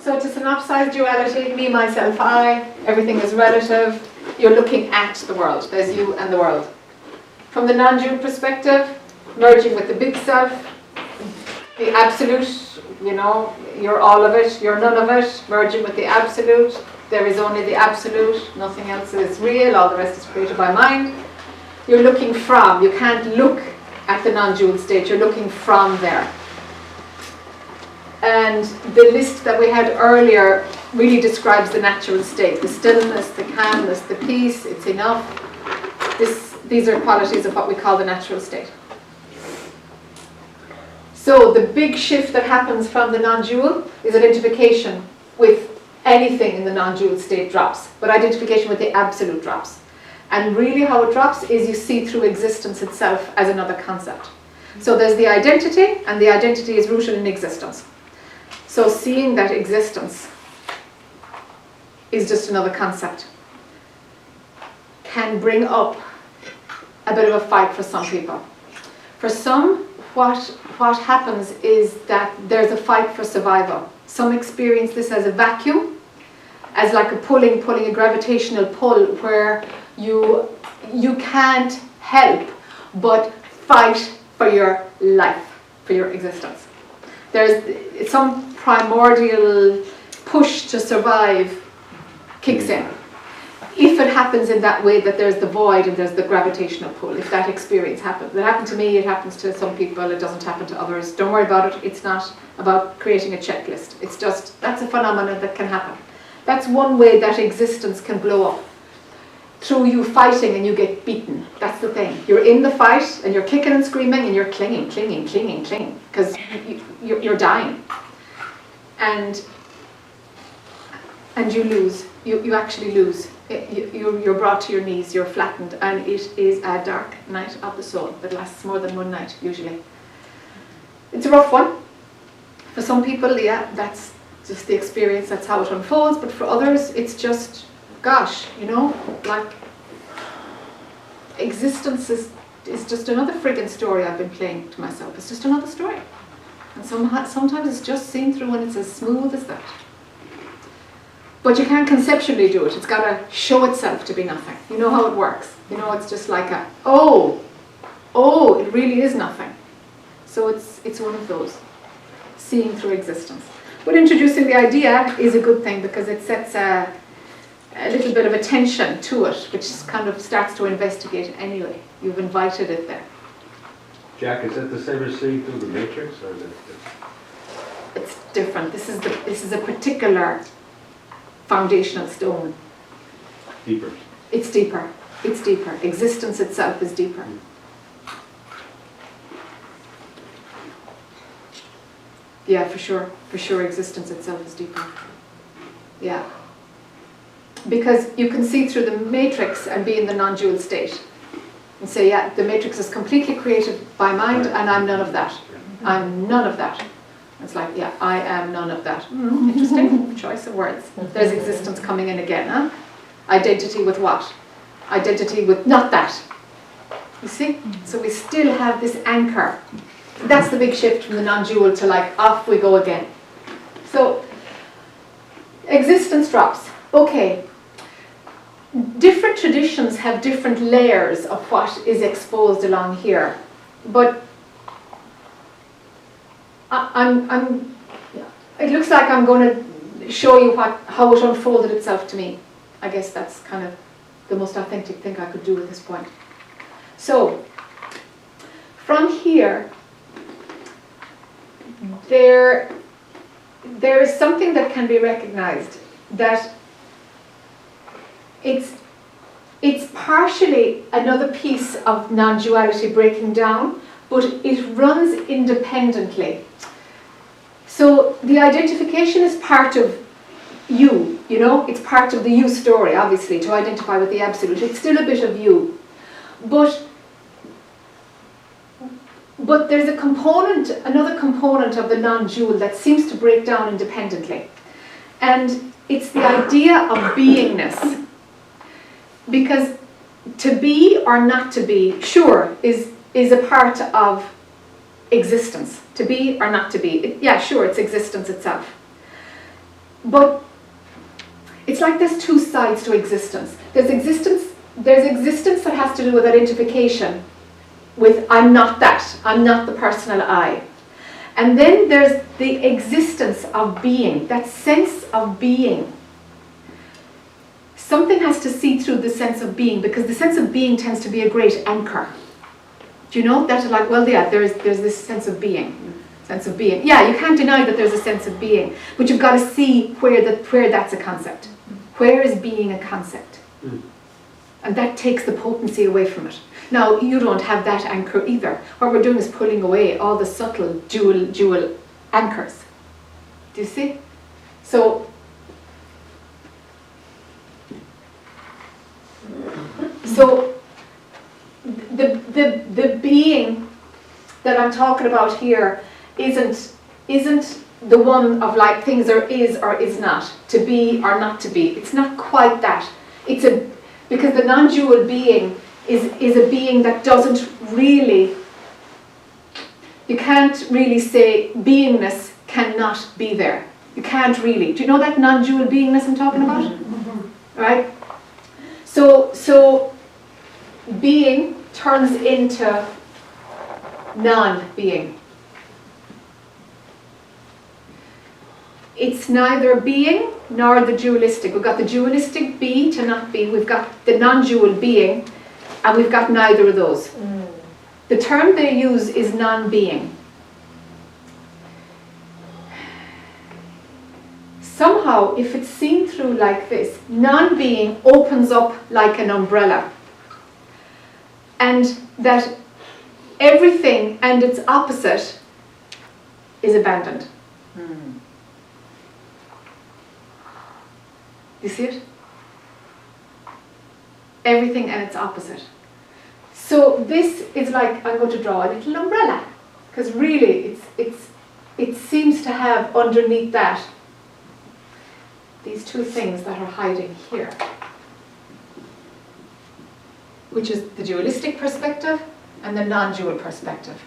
So to synopsize duality, me, myself, I, everything is relative. You're looking at the world. There's you and the world. From the non-dual perspective, merging with the big self, the absolute, you're all of it, you're none of it, merging with the absolute. There is only the absolute, nothing else is real, all the rest is created by mind. You're looking from, you can't look at the non-dual state, you're looking from there. And the list that we had earlier really describes the natural state, the stillness, the calmness, the peace, it's enough. These are qualities of what we call the natural state. So the big shift that happens from the non-dual is identification with anything in the non-dual state drops, but identification with the absolute drops. And really how it drops is you see through existence itself as another concept. So there's the identity, and the identity is rooted in existence. So seeing that existence is just another concept can bring up a bit of a fight for some people. For some, what happens is that there's a fight for survival. Some experience this as a vacuum, as like a pulling a gravitational pull where you can't help but fight for your life, for your existence. There's some primordial push to survive kicks in. If it happens in that way that there's the void and there's the gravitational pull, if that experience happens. It happened to me, it happens to some people, it doesn't happen to others. Don't worry about it, it's not about creating a checklist. It's just, that's a phenomenon that can happen. That's one way that existence can blow up. Through you fighting and you get beaten. That's the thing. You're in the fight and you're kicking and screaming and you're clinging, because you're dying. And you lose. You actually lose. You're brought to your knees, you're flattened, and it is a dark night of the soul that lasts more than one night, usually. It's a rough one. For some people, yeah, that's just the experience, that's how it unfolds, but for others, it's just, gosh, like, existence is just another friggin' story I've been playing to myself. It's just another story. And sometimes it's just seen through and it's as smooth as that. But you can't conceptually do it. It's got to show itself to be nothing. You know how it works. It's just like it really is nothing. So it's one of those, seeing through existence. But introducing the idea is a good thing because it sets a little bit of attention to it, which kind of starts to investigate anyway. You've invited it there. Jack, is it the same as seeing through the matrix, or is it? It's different. This is a particular foundational stone. Deeper. It's deeper. It's deeper. Existence itself is deeper. Yeah, for sure. For sure, existence itself is deeper. Yeah. Because you can see through the matrix and be in the non-dual state. And say, yeah, the matrix is completely created by mind and I'm none of that. I'm none of that. It's like, yeah, I am none of that. Interesting choice of words. There's existence coming in again, huh? Identity with what? Identity with not that. You see? So we still have this anchor. That's the big shift from the non-dual to like, off we go again. So, existence drops. Okay. Different traditions have different layers of what is exposed along here. But it looks like I'm going to show you how it unfolded itself to me. I guess that's kind of the most authentic thing I could do at this point. So, from here, there is something that can be recognized, that it's partially another piece of non-duality breaking down, but it runs independently. So the identification is part of you, it's part of the you story, obviously, to identify with the absolute. It's still a bit of you. But there's another component of the non-dual that seems to break down independently. And it's the idea of beingness. Because to be or not to be, sure, is a part of existence. To be or not to be. Yeah, sure, it's existence itself. but it's like there's two sides to existence. There's existence that has to do with identification with I'm not that, I'm not the personal I. And then there's the existence of being, that sense of being. Something has to see through the sense of being, because the sense of being tends to be a great anchor. Do you know that? Like, well, yeah, there's this sense of being. Sense of being. Yeah, you can't deny that there's a sense of being, but you've got to see where that's a concept. Where is being a concept? And that takes the potency away from it. Now, you don't have that anchor either. What we're doing is pulling away all the subtle dual anchors. Do you see? So the being that I'm talking about here isn't the one of like things are is or is not, to be or not to be. It's not quite that. Because the non-dual being is a being that doesn't really, you can't really say beingness cannot be there. You can't really. Do you know that non-dual beingness I'm talking about? Right? So being turns into non-being. It's neither being nor the dualistic. We've got the dualistic be to not be. We've got the non-dual being, and we've got neither of those. The term they use is non-being. Somehow, if it's seen through like this, non-being opens up like an umbrella. And that everything and its opposite is abandoned. You see it? Everything and its opposite. So this is like, I'm going to draw a little umbrella, because really it seems to have underneath that these two things that are hiding here, which is the dualistic perspective and the non-dual perspective.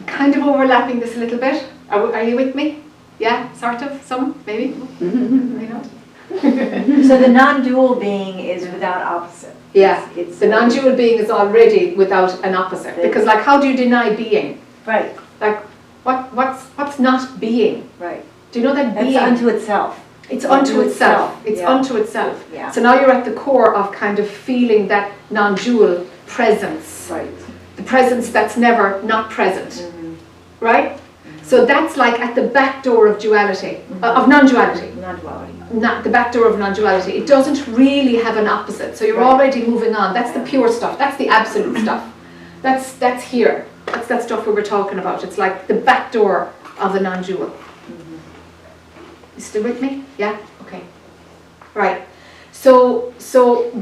Kind of overlapping this a little bit. Are you with me? Yeah, sort of, some, maybe, maybe not. So the non-dual being is without opposite. Yeah, the non-dual being is already without an opposite. Because like, how do you deny being? Right. Like, what's not being? Right. Do you know that being? That's unto itself. It's unto itself. It's unto itself. Yeah. So now you're at the core of kind of feeling that non-dual presence. Right. The presence that's never not present. Right? So that's like at the back door of duality, of non-duality. Non-duality. Not the back door of non-duality. It doesn't really have an opposite. So you're already moving on. That's the pure stuff. That's the absolute stuff. That's here. That's that stuff we were talking about. It's like the back door of the non-dual. You still with me? Yeah? Okay. Right. So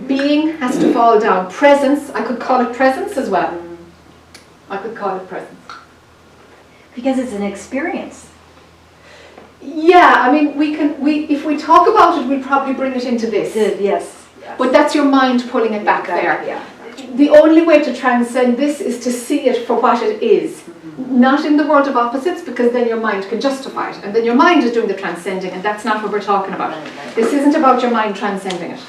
being has to fall down. Presence, I could call it presence as well. I could call it presence. Because it's an experience. Yeah, I mean, if we talk about it, we'll probably bring it into this. Yes. But that's your mind pulling it back there. Yeah. The only way to transcend this is to see it for what it is. Not in the world of opposites, because then your mind can justify it. And then your mind is doing the transcending, and that's not what we're talking about. This isn't about your mind transcending it.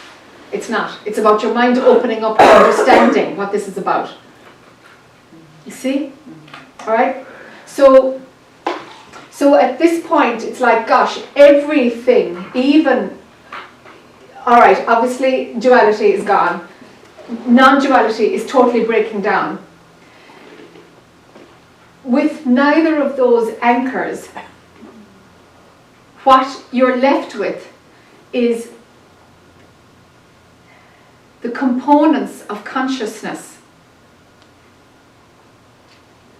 It's not. It's about your mind opening up and understanding what this is about. You see? All right? So at this point, it's like, gosh, everything, even, all right, obviously duality is gone. Non-duality is totally breaking down. With neither of those anchors, what you're left with is the components of consciousness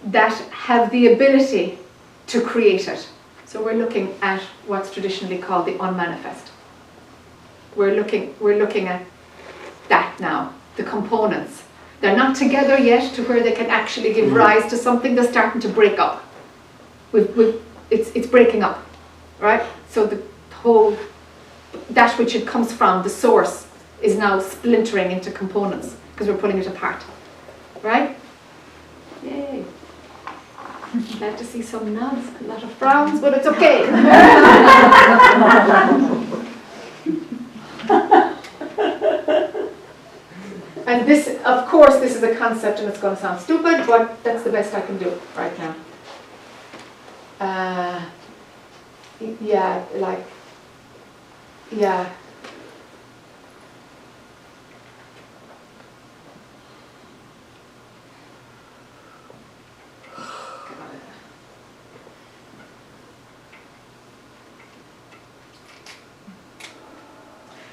that have the ability to create it. So we're looking at what's traditionally called the unmanifest. We're looking at that now, the components. They're not together yet to where they can actually give rise to something. They're starting to break up. It's breaking up, right? So the whole, that which it comes from, the source, is now splintering into components because we're pulling it apart, right? Yay. glad to see some nods, a lot of frowns, but it's okay. And this, of course, this is a concept and it's going to sound stupid, but that's the best I can do right now. Yeah, like, yeah.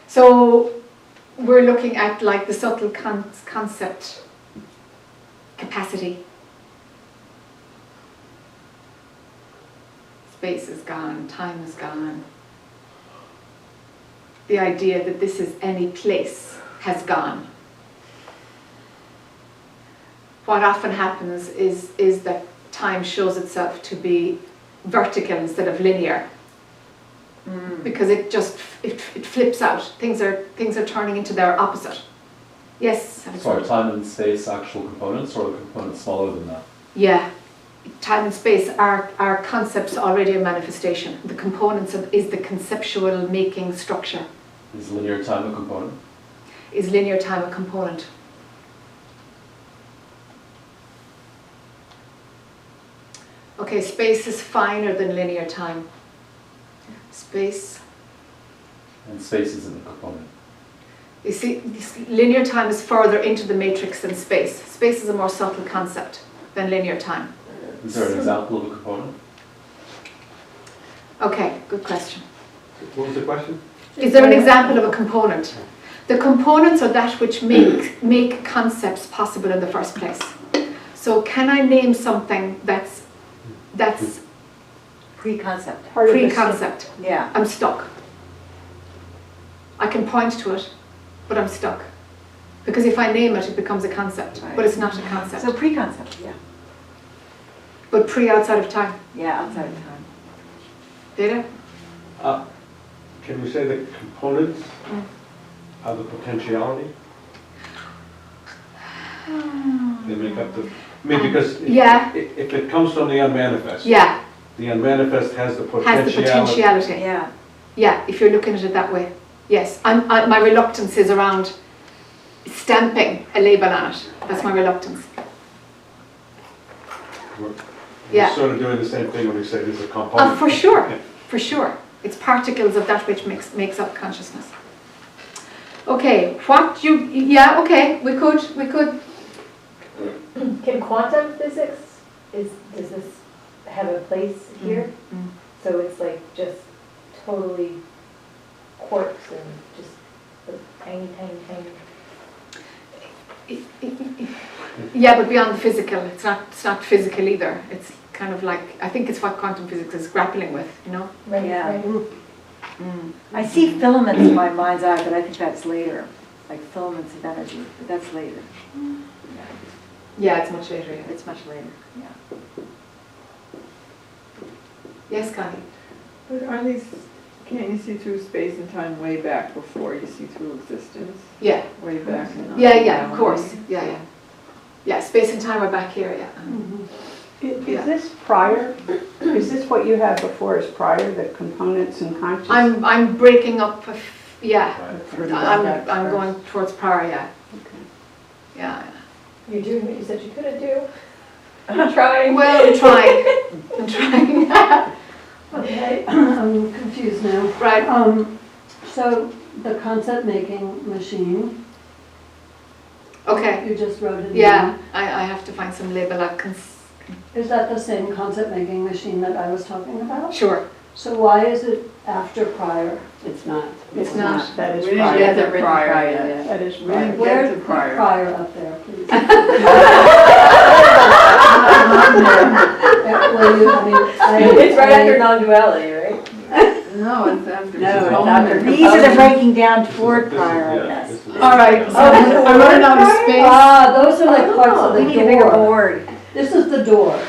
So we're looking at like the subtle concept capacity. Space is gone, time is gone. The idea that this is any place has gone. What often happens is that time shows itself to be vertical instead of linear. Because it flips out. Things are turning into their opposite. Yes? So are time and space actual components, or are the components smaller than that? Yeah. Time and space are concepts already a manifestation. The components is the conceptual making structure. Is linear time a component? Is linear time a component? Okay, space is finer than linear time. Space. And space isn't a component. You see, linear time is further into the matrix than space. Space is a more subtle concept than linear time. Is there an example of a component? Okay, good question. What was the question? Is there an example of a component? The components are that which make concepts possible in the first place. So can I name something that's Pre-concept. pre-concept? Yeah. I'm stuck. I can point to it, but I'm stuck. Because if I name it, it becomes a concept, but it's not a concept. So pre-concept, yeah. But outside of time. Yeah, outside of time. Data? Can we say the components of the potentiality? They make up the, I mean, because Yeah. if it comes from the unmanifest, Yeah, the unmanifest has the has the potentiality. Yeah. Yeah, if you're looking at it that way. Yes, my reluctance is around stamping a label on it. That's my reluctance. We're Yeah. sort of doing the same thing when we say there's a component. For sure, for sure. It's particles of that which makes up consciousness. Okay, yeah, okay, we could. Can quantum physics, does this have a place here? Mm. So it's like just totally quarks and just tiny, tiny, tiny. Yeah, but beyond the physical, it's not physical either. It's kind of like, I think it's what quantum physics is grappling with, you know? Right, Yeah. right. Mm. I see filaments in my mind's eye, but I think that's later. Like filaments of energy, but that's later. Yeah, it's much later, yeah. It's much later, yeah. Yes, Connie? But are these, can't you see through space and time way back before you see through existence? Yeah. Way back. Yeah, of course. Yeah. Yeah, space and time are back here, yeah. Is this prior? Is this what you had before is prior, the components and consciousness? I'm breaking up, yeah. Right. I'm going towards prior, yeah. Okay. Yeah. You're doing what you said you couldn't do. I'm trying. Well, I'm trying. Okay, I'm confused now. Right. So the concept making machine, Okay. you just wrote it Yeah, down. I have to find some label. Is that the same concept making machine that I was talking about? Sure. So why is it after prior? It's not. It's not. That is We didn't prior. get to prior yet. yet. That is We didn't prior. Where, get to put prior. prior up there, please. It's right after non-duality, right? No, it's after. No, it's component. after. These are the breaking down toward prior, I Yeah, guess. this is- All right. So I'm running out of space. Ah, those are like parts of We the need a bigger door. board. This is the door,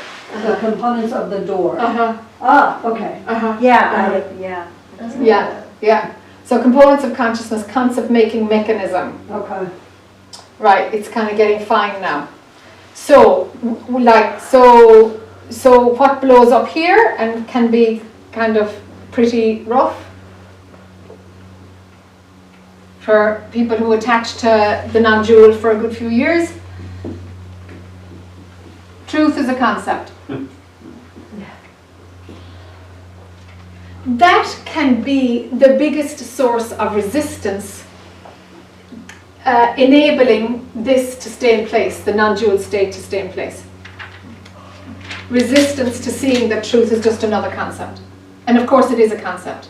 the components of the door. Uh-huh. Ah, okay. Uh-huh. Yeah, yeah. Yeah. So components of consciousness, concept making mechanism. Okay. Right, it's kind of getting fine now. So, so what blows up here and can be kind of pretty rough for people who attach to the non-dual for a good few years. Truth is a concept. That can be the biggest source of resistance, enabling this to stay in place, the non-dual state to stay in place. Resistance to seeing that truth is just another concept. And of course it is a concept.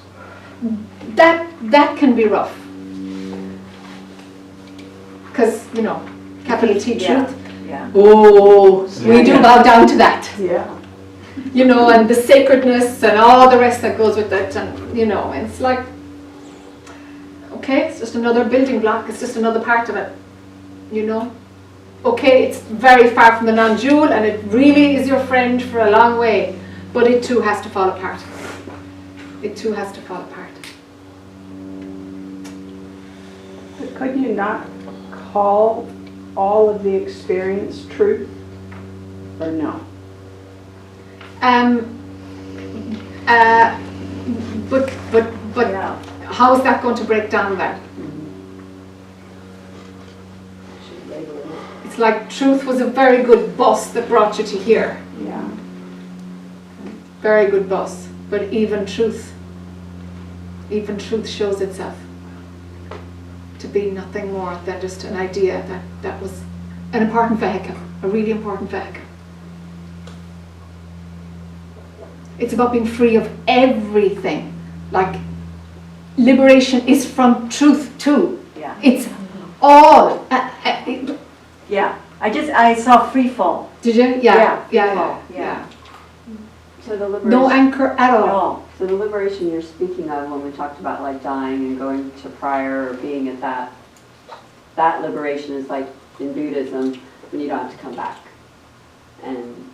That can be rough. Because, you know, capital T truth. Yeah. Oh, we do bow down to that. Yeah. You know, and the sacredness and all the rest that goes with it. And, you know, it's like, okay, it's just another building block. It's just another part of it. You know? Okay, it's very far from the non-dual and it really is your friend for a long way. But it too has to fall apart. It too has to fall apart. But couldn't you not call all of the experience truth? Or no? But Yeah. how is that going to break down then? It's like truth was a very good bus that brought you to here. Yeah. Very good bus. But even truth shows itself to be nothing more than just an idea that was an important vehicle, a really important vehicle. It's about being free of everything. Like, liberation is from truth too. Yeah. It's all. Yeah. I saw free fall. Did you? Yeah, Yeah. yeah. So the liberation, No anchor at all. No. so the liberation you're speaking of when we talked about like dying and going to prior or being at that liberation is like in Buddhism when you don't have to come back. And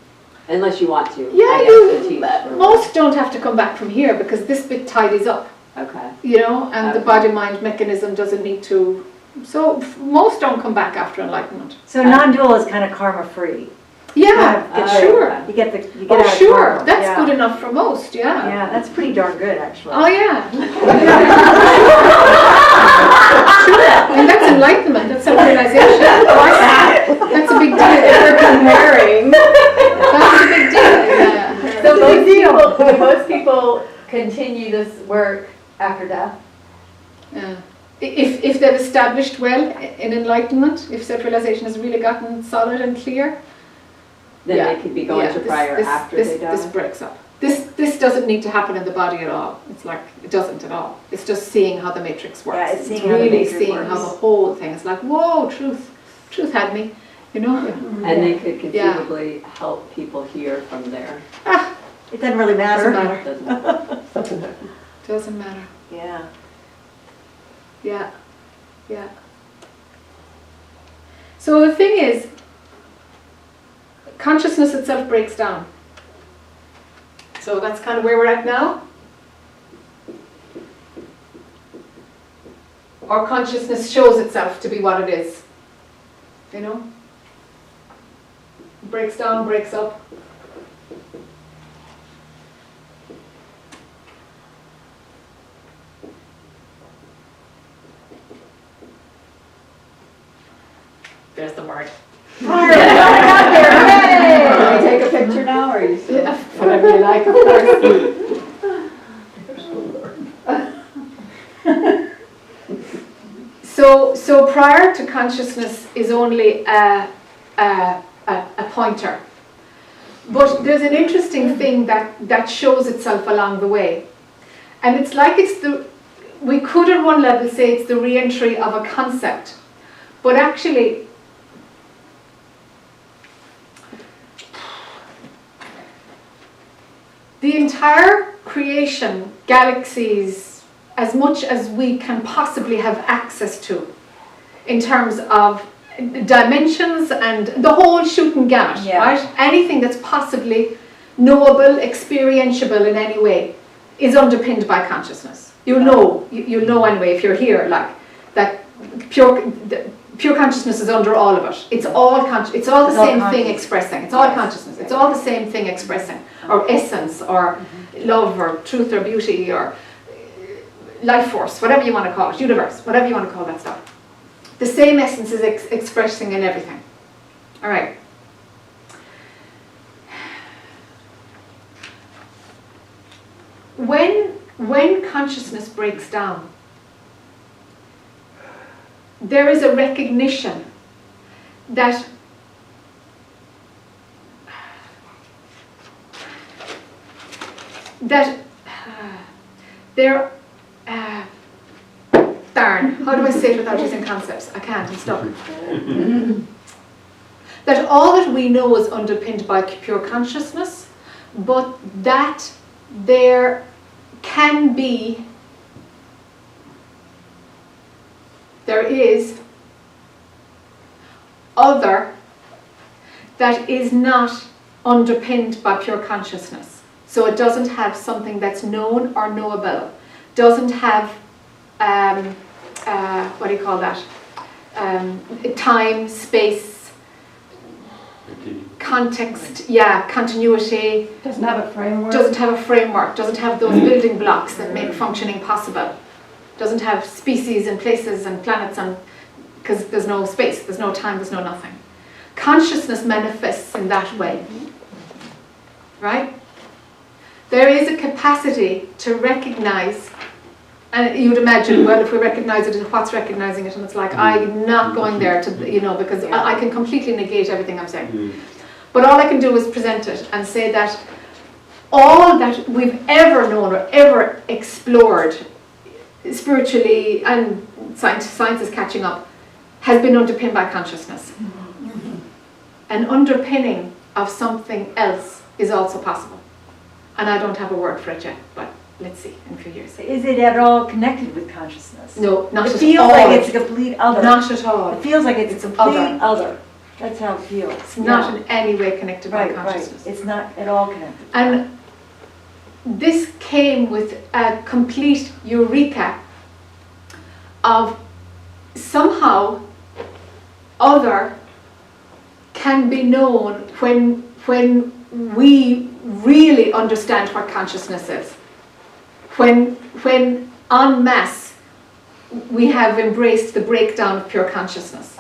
unless you want to. Yeah, I guess to teach. most don't have to come back from here because this bit tidies up, Okay. you know, and the Okay. body-mind mechanism doesn't need to. So most don't come back after enlightenment. So non-dual is kind of karma-free. Yeah, Oh, sure. okay. You get out Oh, of sure. karma. That's Yeah. good enough for most. Yeah. Yeah, that's pretty darn good, actually. Oh yeah. Sure. I mean, that's enlightenment. That's self-realization. That's a big deal. We're comparing. That's a big deal. Yeah. So most people continue this work after death. Yeah. If they've established well in enlightenment, if self-realization has really gotten solid and clear, Then yeah, they could be going to prior after they die. This breaks up. This doesn't need to happen in the body at all. It's like, it doesn't at all. It's just seeing how the matrix works. Yeah, it's seeing how the really matrix seeing works. how the whole thing is like, whoa, truth had me, you know? And they could conceivably help people hear from there. It doesn't really matter. Doesn't matter. Doesn't it? Doesn't matter. Yeah. Yeah, yeah. So the thing is, consciousness itself breaks down. So that's kind of where we're at now. Our consciousness shows itself to be what it is. You know? Breaks down, breaks up. There's the word. Can we take a picture now, or are you still? Whatever you like, of course. So prior to consciousness is only a pointer. But there's an interesting thing that shows itself along the way. And it's like we could at one level say it's the re-entry of a concept. But actually, the entire creation, galaxies, as much as we can possibly have access to, in terms of dimensions and the whole shooting gamut, Yeah. right? Anything that's possibly knowable, experientiable in any way, is underpinned by consciousness. You'll know anyway if you're here, like that pure. Pure consciousness is under all of it. It's all it's all the It's all same thing conscious. expressing. It's all Yes. consciousness. It's all the same thing expressing, or essence, or love, or truth, or beauty, or life force, whatever you want to call it, universe, whatever you want to call that stuff. The same essence is expressing in everything. All right. When consciousness breaks down, there is a recognition that there, darn, how do I say it without using concepts? I can't, I'm stuck. That all that we know is underpinned by pure consciousness, but that there is other that is not underpinned by pure consciousness. So it doesn't have something that's known or knowable, doesn't have, what do you call that, time, space, context, continuity, Doesn't have a framework. doesn't have a framework, doesn't have those building blocks that make functioning possible, doesn't have species and places and planets, and because there's no space, there's no time, there's no nothing. Consciousness manifests in that way, right? There is a capacity to recognize, and you would imagine, well, if we recognize it, what's recognizing it? And it's like, I'm not going there to, because I can completely negate everything I'm saying. But all I can do is present it and say that all that we've ever known or ever explored, spiritually and science is catching up, has been underpinned by consciousness. An underpinning of something else is also possible. And I don't have a word for it yet, but let's see in a few years. Is it at all connected with consciousness? No, not at all. It feels like it's a complete other. Not at all. It feels like it's It's a complete other. other. That's how it feels. It's not in any way connected by Right, right. consciousness. It's not at all connected. And this came with a complete eureka of somehow other can be known when we really understand what consciousness is. When en masse we have embraced the breakdown of pure consciousness.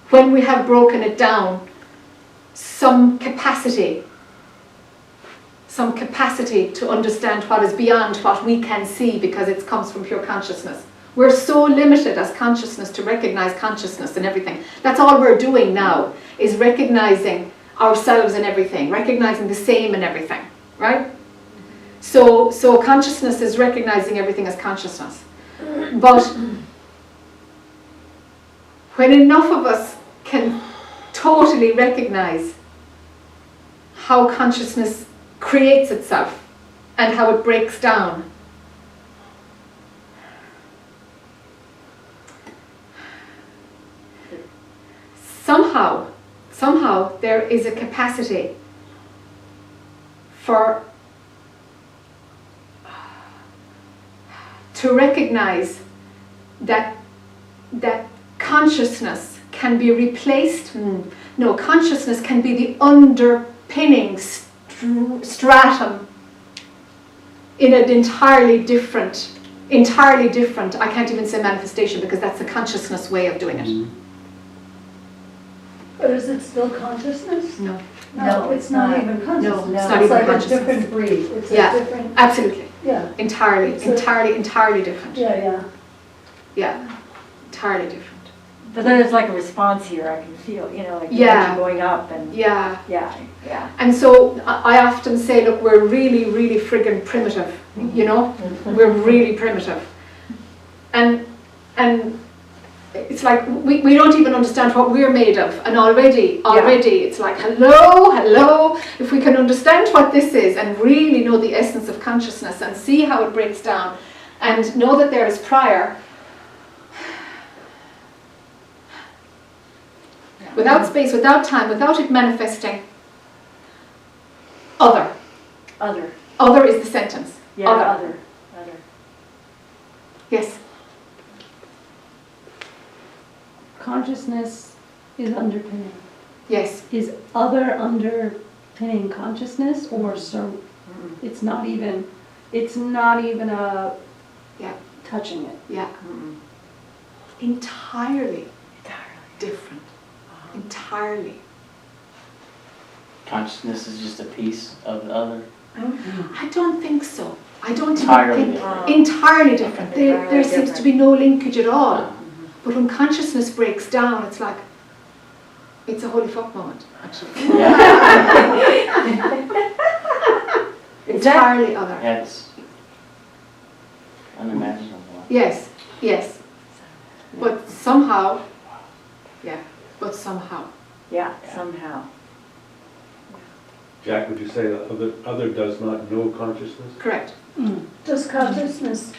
When we have broken it down, some capacity to understand what is beyond what we can see because it comes from pure consciousness. We're so limited as consciousness to recognize consciousness and everything. That's all we're doing now, is recognizing ourselves and everything, recognizing the same in everything, right? So consciousness is recognizing everything as consciousness. But when enough of us can totally recognize how consciousness creates itself and how it breaks down, somehow there is a capacity to recognize that consciousness can be replaced. No, consciousness can be the underpinning stratum in an entirely different, I can't even say manifestation because that's the consciousness way of doing it. But is it still consciousness? No. No, it's not even consciousness. No, it's not even like a consciousness. different breed. It's Yeah. a different, Absolutely. yeah, Entirely It's a- different. yeah. Yeah, entirely different. But there's like a response here, I can feel, like the Yeah. energy going up and Yeah. yeah. And so I often say, look, we're really, really friggin' primitive, We're really primitive. And it's like we don't even understand what we're made of. And already it's like, hello, if we can understand what this is and really know the essence of consciousness and see how it breaks down and know that there is prior, without space, without time, without it manifesting, other. Other is the sentence. Yeah, other. Yes. consciousness is underpinning. Yes, Is other underpinning consciousness, or so, it's not even a yeah, touching it. yeah. Entirely different. Entirely. Consciousness is just a piece of the other. I don't think so. I don't Entirely even think different. entirely different. There Entirely seems to different. be no linkage at all. But when consciousness breaks down, it's like, it's a holy fuck moment, actually. Entirely other. That's unimaginable. Yes, yes. But somehow, Yeah, somehow. Jack, would you say the other does not know consciousness? correct. Does consciousness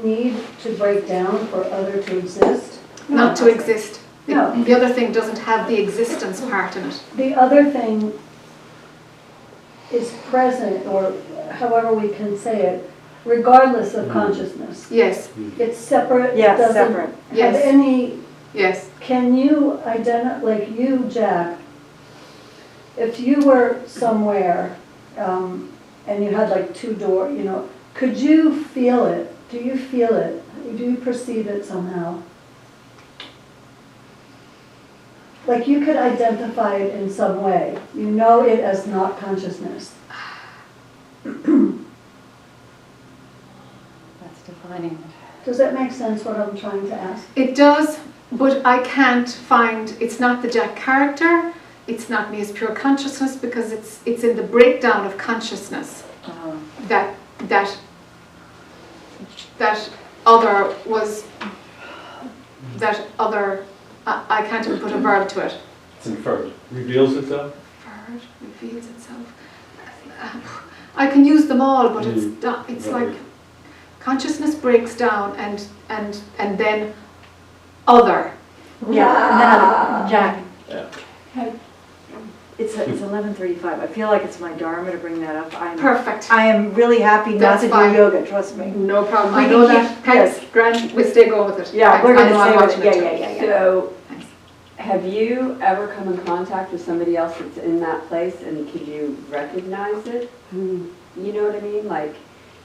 need to break down for other to exist? Not to exist. No. The other thing doesn't have the existence part in it. The other thing is present, or however we can say it, regardless of consciousness. Yes, It's separate, Yeah, doesn't separate. have Yes. any, yes. can you identify, like you, Jack, if you were somewhere and you had like two doors, you know, could you feel it? Do you feel it? Do you perceive it somehow? Like you could identify it in some way. You know it as not consciousness. That's defining it. Does that make sense, what I'm trying to ask? It does, but I can't find, it's not the Jack character, it's not me as pure consciousness, because it's in the breakdown of consciousness that other was, I can't even put a verb to it. It's inferred. Reveals itself? Verb reveals itself. I can use them all, but it's Right. like consciousness breaks down and then other. Yeah, and then, Jack. Yeah. It's 11:35. I feel like it's my dharma to bring that up. Perfect. I am really happy not That's to do fine. yoga, trust me. No problem. We I can know keep- that. Thanks, Grant. We'll stay going with it. Yeah, Thanks. we're I gonna know I'm stay with watching it. too. Yeah. So, Thanks. have you ever come in contact with somebody else that's in that place, and could you recognize it? You know what I mean? Like,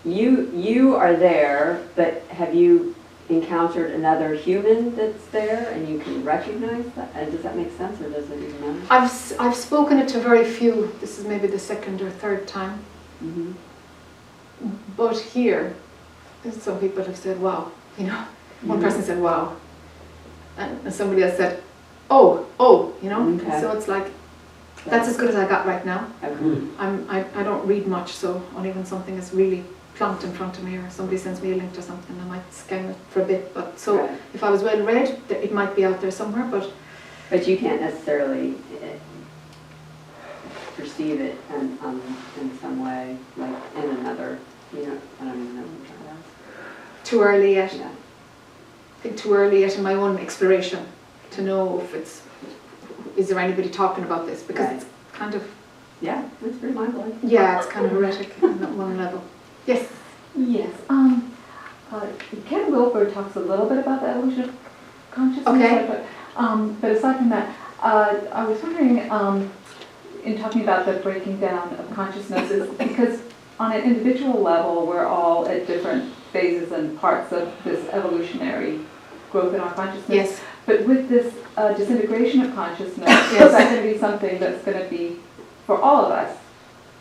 you are there, but have you encountered another human that's there, and you can recognize that? And does that make sense, or does it even matter? I've spoken it to very few. This is maybe the second or third time. Mm-hmm. But here, some people have said, wow. You know, one person said, wow. And somebody else said, oh, you know. Okay. So it's like, that's as good as I got right now. Okay. I don't read much, so only when something is really plunked in front of me or somebody sends me a link to something, I might scan it for a bit. But so Right. if I was well read, it might be out there somewhere. But you can't necessarily perceive it in some way, like in another, you know, I don't even know what I'm trying to ask. Too early yet. Yeah. I think too early yet in my own exploration to know if is there anybody talking about this, because Right. it's kind of, Yeah, it's pretty mind-blowing. yeah, it's kind of heretic on one level. Yes. Yes. Ken Wilber talks a little bit about the evolution of consciousness. Okay. But aside from that, I was wondering, in talking about the breaking down of consciousness, is because on an individual level, we're all at different phases and parts of this evolutionary growth in our consciousness. Yes. But with this disintegration of consciousness, Yes. is that going to be something that's going to be for all of us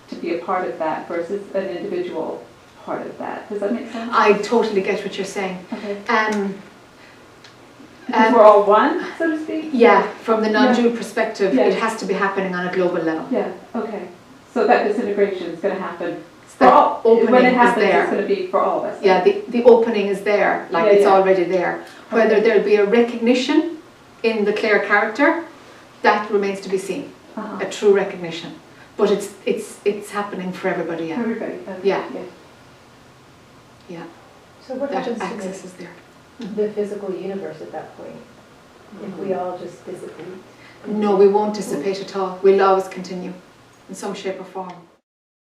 to be a part of that versus an individual part of that? Does that make sense? I totally get what you're saying. Okay. Because we're all one, so to speak? Yeah, from the non-dual perspective, Yeah. it has to be happening on a global level. Yeah, okay. So that disintegration is going to happen for That all. opening When it is happens, there. it's going to be for all of us. Yeah, the opening is there, like Yeah, it's yeah. already there. Whether Okay. there'll be a recognition in the Claire character, that remains to be seen. Uh-huh. A true recognition. But it's happening for everybody else. Everybody. Okay. Yeah. Yeah. So what That happens access to is there. the physical universe at that point? If we all just dissipate? No, we won't dissipate at all. We'll always continue in some shape or form.